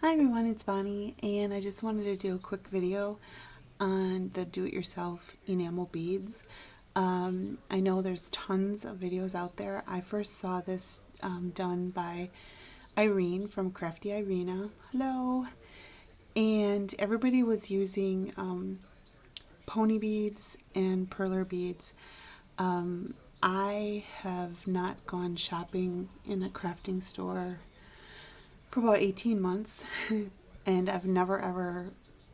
Hi everyone, it's Bonnie, and I just wanted to do a quick video on the do-it-yourself enamel beads. I know there's tons of videos out there. I first saw this done by Irene from Crafty Irina. Hello! And everybody was using pony beads and perler beads. I have not gone shopping in a crafting store for about 18 months and I've never ever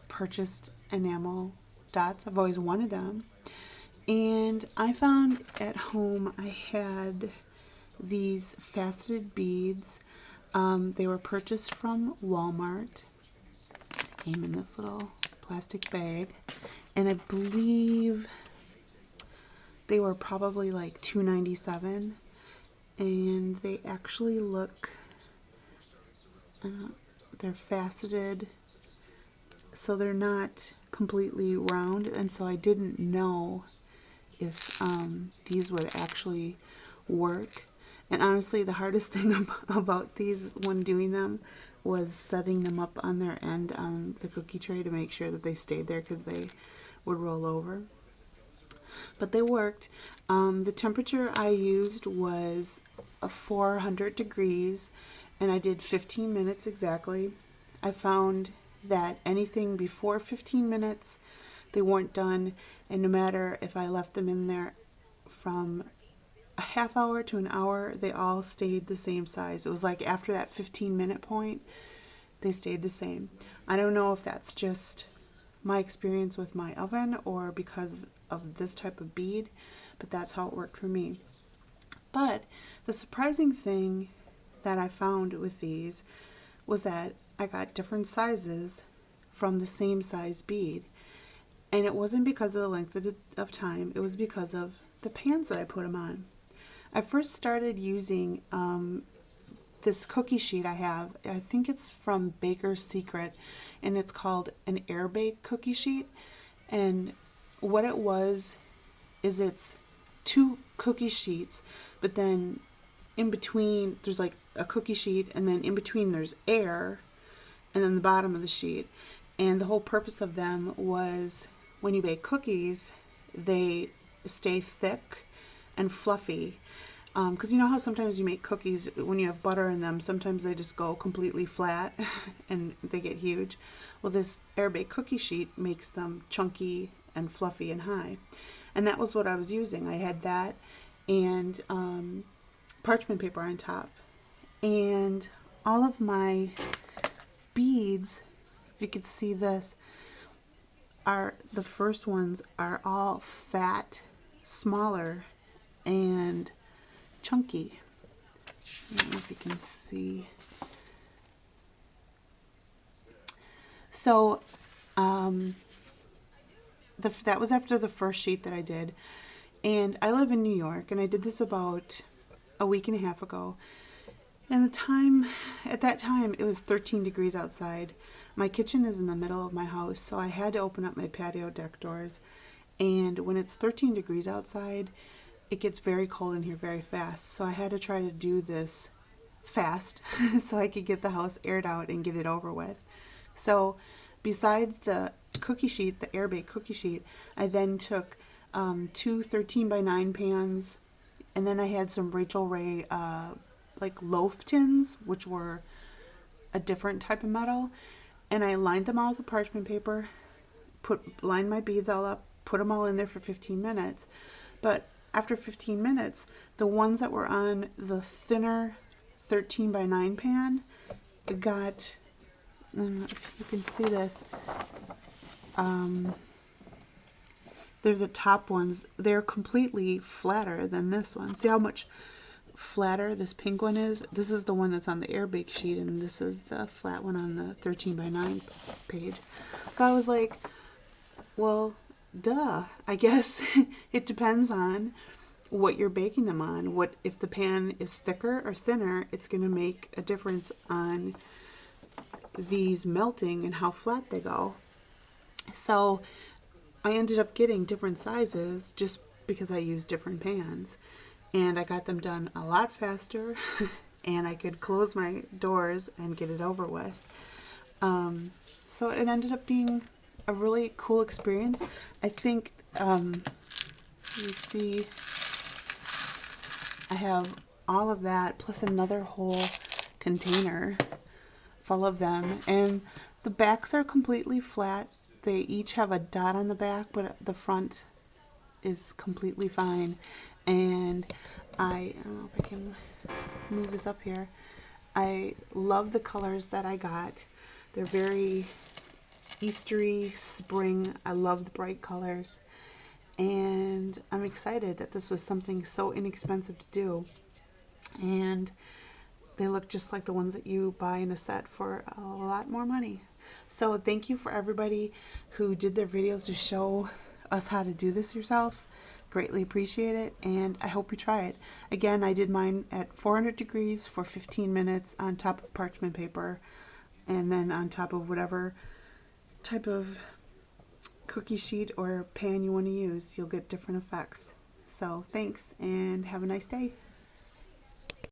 purchased enamel dots. I've always wanted them, and I found at home I had these faceted beads. They were purchased from Walmart. Came in this little plastic bag, and I believe they were probably like $2.97, and they actually look they're faceted, so they're not completely round, and so I didn't know if these would actually work. And honestly, the hardest thing about these when doing them was setting them up on their end on the cookie tray to make sure that they stayed there, because they would roll over. But they worked. The temperature I used was 400 degrees, and I did 15 minutes exactly. I found that anything before 15 minutes, they weren't done, and no matter if I left them in there from a half hour to an hour, they all stayed the same size. It was like after that 15-minute point, they stayed the same. I don't know if that's just my experience with my oven or because of this type of bead, but that's how it worked for me. But the surprising thing that I found with these was that I got different sizes from the same size bead, and it wasn't because of the length of time, it was because of the pans that I put them on. I first started using this cookie sheet I have. I think it's from Baker's Secret, and it's called an Airbake cookie sheet. And what it was is it's two cookie sheets, but then in between there's like a cookie sheet, and then in between there's air, and then the bottom of the sheet. And the whole purpose of them was when you bake cookies, they stay thick and fluffy. Because you know how sometimes you make cookies, when you have butter in them, sometimes they just go completely flat and they get huge. Well, this Airbake cookie sheet makes them chunky and fluffy and high. And that was what I was using. I had that and parchment paper on top. And all of my beads, if you could see this, are the first ones are all fat, smaller, and chunky. I don't know if you can see. So that was after the first sheet that I did, and I live in New York, and I did this about a week and a half ago. And at that time it was 13 degrees outside. My kitchen is in the middle of my house, so I had to open up my patio deck doors, and when it's 13 degrees outside, it gets very cold in here very fast. So I had to try to do this fast so I could get the house aired out and get it over with. So besides the cookie sheet, the Airbake cookie sheet, I then took two 13x9 pans, and then I had some Rachel Ray like loaf tins, which were a different type of metal, and I lined them all with the parchment paper, lined my beads all up, put them all in there for 15 minutes. But after 15 minutes, the ones that were on the thinner 13x9 pan got, I don't know if you can see this, they're the top ones. They're completely flatter than this one. See how much flatter this pink one is? This is the one that's on the Airbake sheet, and this is the flat one on the 13x9 page. So I was like, well, duh, I guess it depends on what you're baking them on. What if the pan is thicker or thinner, it's going to make a difference on these melting and how flat they go. So I ended up getting different sizes just because I used different pans, and I got them done a lot faster and I could close my doors and get it over with. So it ended up being a really cool experience. I think, you see, I have all of that plus another whole container full of them, and the backs are completely flat. They each have a dot on the back, but the front is completely fine. And I don't know if I can move this up here. I love the colors that I got. They're very Eastery, spring. I love the bright colors, and I'm excited that this was something so inexpensive to do. And they look just like the ones that you buy in a set for a lot more money. So thank you for everybody who did their videos to show us how to do this yourself. Greatly appreciate it, and I hope you try it. Again, I did mine at 400 degrees for 15 minutes on top of parchment paper, and then on top of whatever type of cookie sheet or pan you want to use. You'll get different effects. So thanks, and have a nice day.